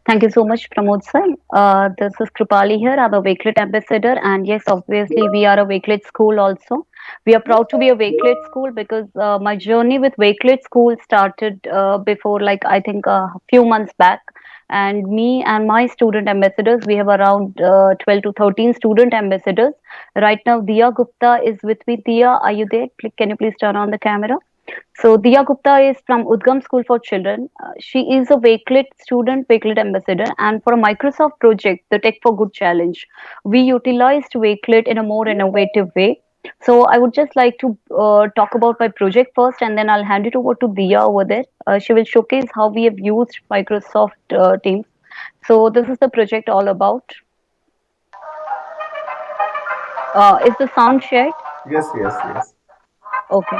Thank you so much, Pramod sir. This is Kripali here. I'm a Wakelet ambassador, and yes, obviously, we are a Wakelet school also. We are proud to be a Wakelet school because my journey with Wakelet school started before, like, I think a few months back. And me and my student ambassadors, we have around 12 to 13 student ambassadors. Right now, Diya Gupta is with me. Diya, are you there? Can you please turn on the camera? So Diya Gupta is from Udgam School for Children. She is a Wakelet student, Wakelet ambassador, and for a Microsoft project, the Tech for Good challenge, we utilized Wakelet in a more innovative way. So I would just like to talk about my project first, and then I'll hand it over to Diya over there. She will showcase how we have used Microsoft Teams. So this is the project all about. Is the sound shared? Yes, yes, yes. Okay.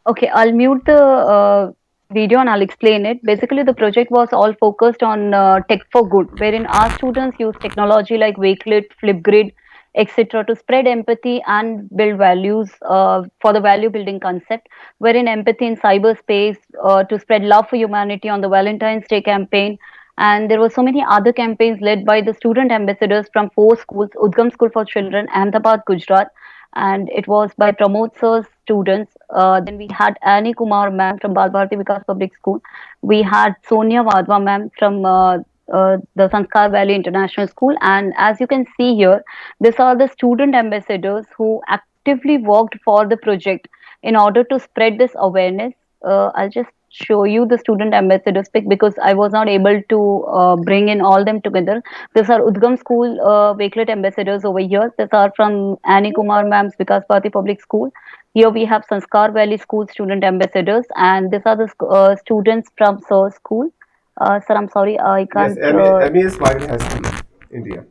Okay, I'll mute the video and I'll explain it. Basically, the project was all focused on tech for good, wherein our students use technology like Wakelet, Flipgrid, etc., to spread empathy and build values for the value building concept. Wherein empathy in cyberspace to spread love for humanity on the Valentine's Day campaign. And there were so many other campaigns led by the student ambassadors from four schools: Udgam School for Children, Ahmedabad, Gujarat, and it was by Pramod sir's students. Then we had Annie Kumar ma'am from Balbharti Vikas Public School. We had Sonia Vadwa ma'am from the Sanskar Valley International School. And as you can see here, these are the student ambassadors who actively worked for the project in order to spread this awareness. I'll just show you the student ambassadors pic because I was not able to bring in all them together. These are Udgam School Wakelet ambassadors over here. These are from Annie Kumar ma'am's Vikas Bharati Public School. Here we have Sanskar Valley School student ambassadors, and these are the students from Sir School. Sir, I'm sorry, I Yes, can't. MES Model High School, India.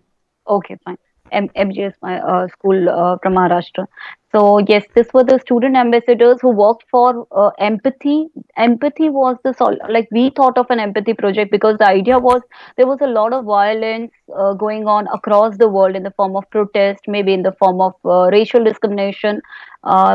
Okay, fine. MGS, my school from Maharashtra. So yes, this were the student ambassadors who worked for empathy. Empathy was the like we thought of an empathy project because the idea was there was a lot of violence going on across the world in the form of protest, maybe in the form of racial discrimination.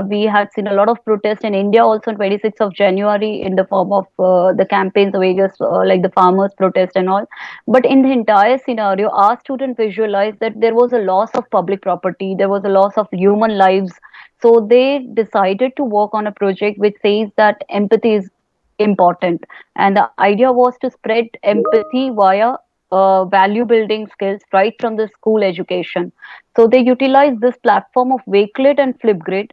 We had seen a lot of protest in India also on 26th of January in the form of the campaigns of various like the farmers protest and all. But in the entire scenario, our student visualized that there was a loss of public property, there was a loss of human lives. So they decided to work on a project which says that empathy is important. And the idea was to spread empathy via value building skills right from the school education. So they utilized this platform of Wakelet and Flipgrid,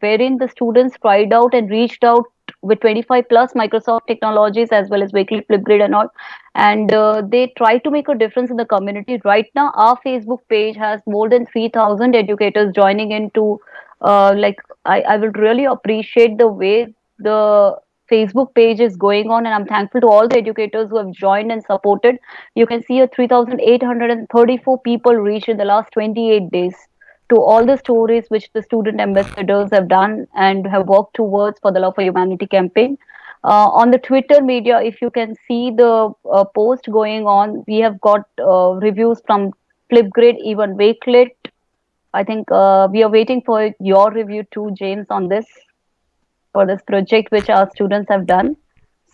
wherein the students tried out and reached out with 25 plus Microsoft technologies as well as Wakelet, Flipgrid, and all, and they try to make a difference in the community. Right now, our Facebook page has more than 3,000 educators joining into. I will really appreciate the way the Facebook page is going on, and I'm thankful to all the educators who have joined and supported. You can see a 3,834 people reached in the last 28 days to all the stories which the student ambassadors have done and have worked towards for the Love for Humanity campaign. On the Twitter media, if you can see the post going on, we have got reviews from Flipgrid, even Wakelet. I think we are waiting for your review too, James, on this for this project which our students have done.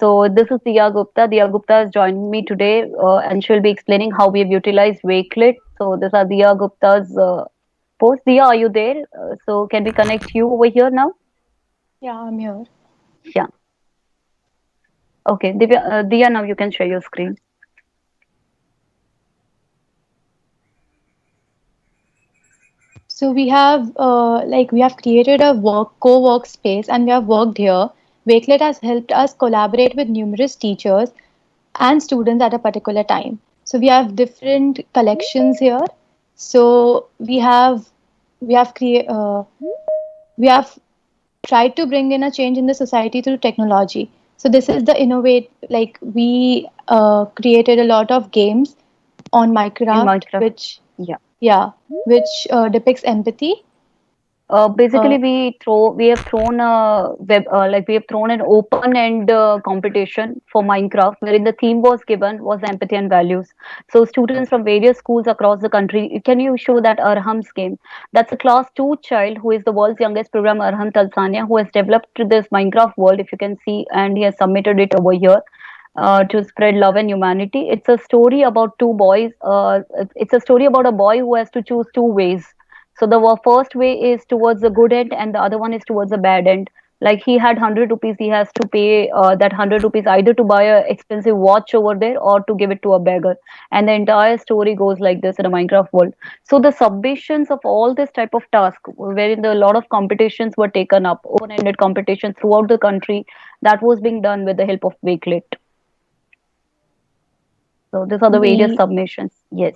So this is Diya Gupta. Diya Gupta has joined me today and she'll be explaining how we have utilized Wakelet. So these are Diya Gupta's post. Diya, are you there? So can we connect you over here now? Yeah, I'm here. Yeah. Okay. Diya, now you can share your screen. So we have created a co-work space and we have worked here. Wakelet has helped us collaborate with numerous teachers and students at a particular time. So we have different collections here. So we have create we have tried to bring in a change in the society through technology. So this is the innovate like we created a lot of games on In Minecraft, Minecraft. which Yeah. yeah, which depicts empathy. Uh, Basically, we have thrown a we have thrown an open end competition for Minecraft, wherein the theme was given was empathy and values. So students from various schools across the country, can you show that Arham's game? That's a class two child who is the world's youngest programmer, Arham Talsania, who has developed this Minecraft world, if you can see, and he has submitted it over here. To spread love and humanity. It's a story about two boys. It's a story about a boy who has to choose two ways. So the first way is towards the good end, and the other one is towards the bad end. Like he had 100 rupees, he has to pay that 100 rupees either to buy a expensive watch over there or to give it to a beggar. And the entire story goes like this in a Minecraft world. So the submissions of all this type of task, wherein a lot of competitions were taken up, open-ended competitions throughout the country, that was being done with the help of Wakelet. So these are the various we submissions. Yes.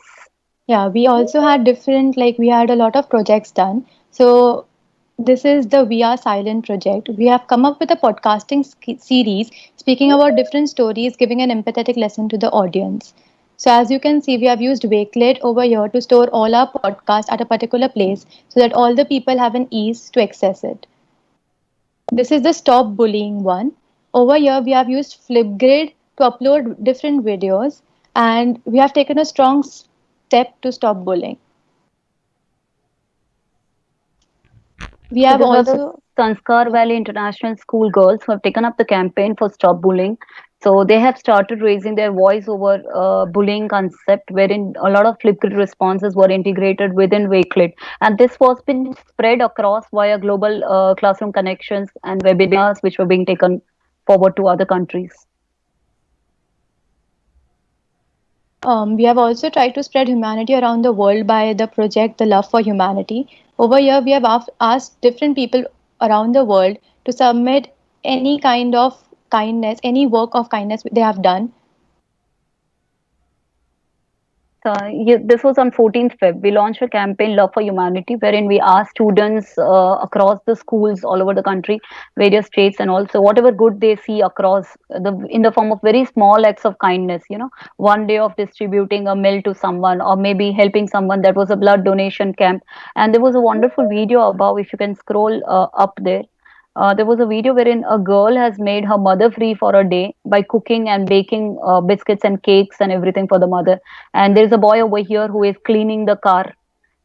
Yeah, we also had different, like, we had a lot of projects done. So, this is the We Are Silent project. We have come up with a podcasting series speaking about different stories, giving an empathetic lesson to the audience. So, as you can see, we have used Wakelet over here to store all our podcasts at a particular place so that all the people have an ease to access it. This is the Stop Bullying one. Over here, we have used Flipgrid to upload different videos, and we have taken a strong step to stop bullying. We So have these are the also, Sanskar yeah, Valley International School girls who have taken up the campaign for Stop Bullying. So they have started raising their voice over bullying concept, wherein a lot of Flipgrid responses were integrated within Wakelet, and this was been spread across via global classroom connections and webinars, which were being taken forward to other countries. we have also tried to spread humanity around the world by the project The Love for Humanity. Over here, we have asked different people around the world to submit any kind of kindness, any work of kindness they have done. This was on 14th Feb. We launched a campaign, Love for Humanity, wherein we asked students across the schools all over the country, various states, and also whatever good they see across in the form of very small acts of kindness. One day of distributing a meal to someone, or maybe helping someone. That was a blood donation camp, and there was a wonderful video above. If you can scroll up there, there was a video wherein a girl has made her mother free for a day by cooking and baking biscuits and cakes and everything for the mother. And there's a boy over here who is cleaning the car.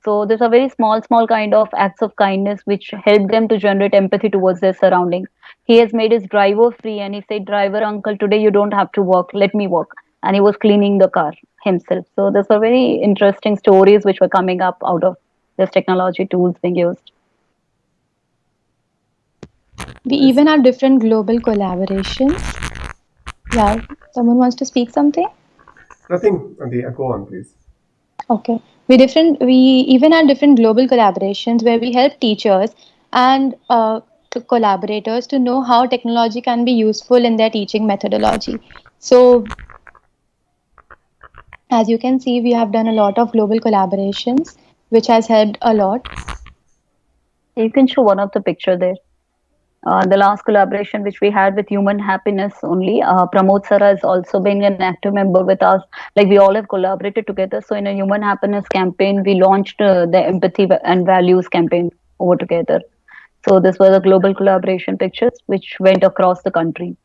So there's a very small kind of acts of kindness which help them to generate empathy towards their surroundings. He has made his driver free, and he said, "Driver uncle, today you don't have to work. Let me work." And he was cleaning the car himself. So there's a very interesting stories which were coming up out of this technology tools being used. We Yes. even have different global collaborations. Yeah, someone wants to speak something? Nothing, Andy. Go on, please. Okay. We even had different global collaborations where we help teachers and collaborators to know how technology can be useful in their teaching methodology. So, as you can see, we have done a lot of global collaborations, which has helped a lot. You can show one of the picture there. The last collaboration which we had with Human Happiness only. Pramod Sara has also been an active member with us. Like we all have collaborated together. So in a Human Happiness campaign, we launched the Empathy and Values campaign over together. So this was a global collaboration pictures which went across the country.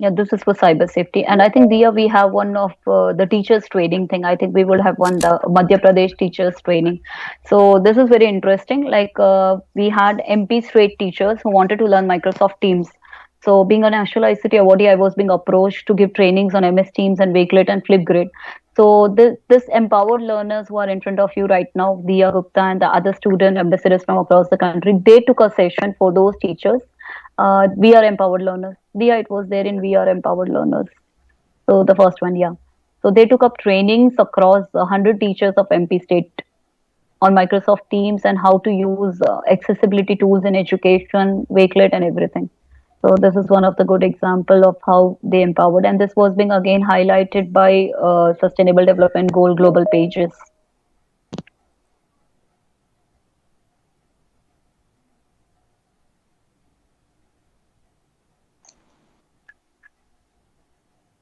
Yeah, this is for cyber safety, and I think Dia, we have one of the teachers training thing. I think we will have one the Madhya Pradesh teachers training. So this is very interesting. Like we had MP straight teachers who wanted to learn Microsoft Teams. So being a national ICT awardee, I was being approached to give trainings on MS Teams and Wakelet and Flipgrid. So this empowered learners who are in front of you right now, Dia Gupta and the other student ambassadors from across the country, they took a session for those teachers. We are empowered learners. Dia, it was there in We Are Empowered Learners. So the first one, yeah. So they took up trainings across 100 teachers of MP State on Microsoft Teams and how to use accessibility tools in education, Wakelet, and everything. So this is one of the good example of how they empowered, and this was being again highlighted by Sustainable Development Goal global pages.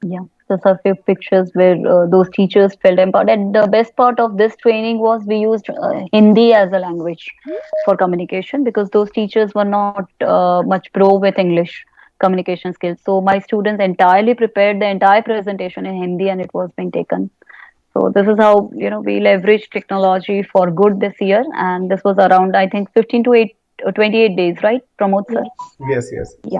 Yeah, so a few pictures where those teachers felt empowered. And the best part of this training was we used Hindi as a language for communication because those teachers were not much pro with English communication skills. So my students entirely prepared the entire presentation in Hindi and it was being taken. So this is how we leverage technology for good this year, and this was around I think 15 to 28 days, right, Pramod sir? Yes. Yes, yes. Yeah,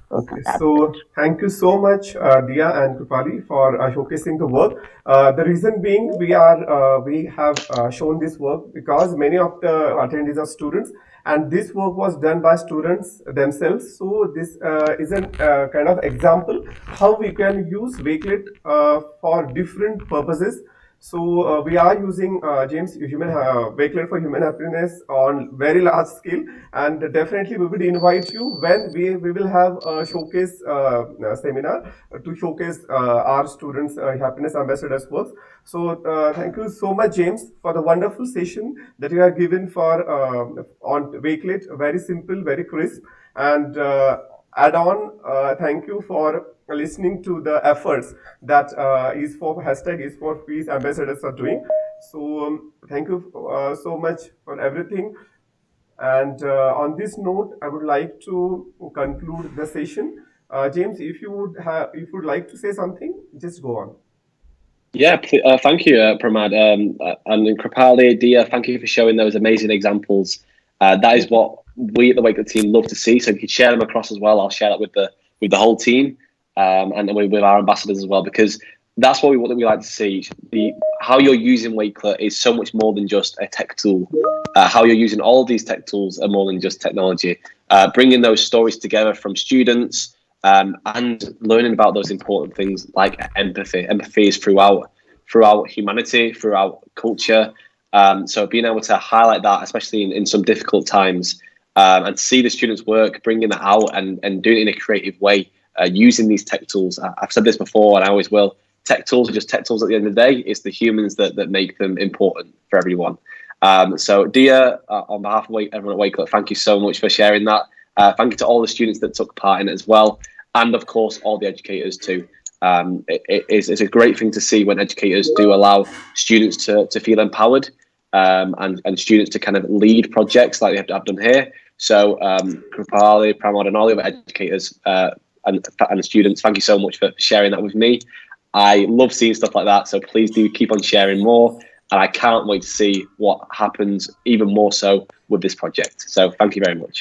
so Okay, that's so thank you so much, Dia and Krupali, for showcasing the work. The reason being, we have shown this work because many of the attendees are students, and this work was done by students themselves. So this is a kind of example how we can use Wakelet for different purposes. So we are using James Wakelet for human happiness on very large scale, and definitely we would invite you when we will have a showcase seminar to showcase our students happiness ambassadors works. So thank you so much, James, for the wonderful session that you have given for on Wakelet. Very simple, very crisp, and add on. Thank you for listening to the efforts that is for hashtag is for peace ambassadors are doing. So thank you so much for everything. And on this note, I would like to conclude the session. James, if you would like to say something, just go on. Yeah, thank you, Pramad. And Kripali, Dia, thank you for showing those amazing examples. That is what we at the Wakelet team love to see. So if you could share them across as well, I'll share that with the whole team, and with our ambassadors as well, because that's what we like to see. How you're using Wakelet is so much more than just a tech tool. How you're using all of these tech tools are more than just technology. Bringing those stories together from students, and learning about those important things like empathy. Empathy is throughout humanity, throughout culture. So being able to highlight that, especially in some difficult times, and see the students' work, bringing that out and doing it in a creative way, using these tech tools. I've said this before, and I always will. Tech tools are just tech tools at the end of the day. It's the humans that make them important for everyone. So, Dia, on behalf of everyone at Wakelet, thank you so much for sharing that. Thank you to all the students that took part in it as well, and of course all the educators too. It's a great thing to see when educators do allow students to feel empowered, and students to kind of lead projects like I've done here. So Kripali, Pramod, and all the other educators and the students, thank you so much for sharing that with me. I love seeing stuff like that, so please do keep on sharing more. And I can't wait to see what happens even more so with this project. So thank you very much.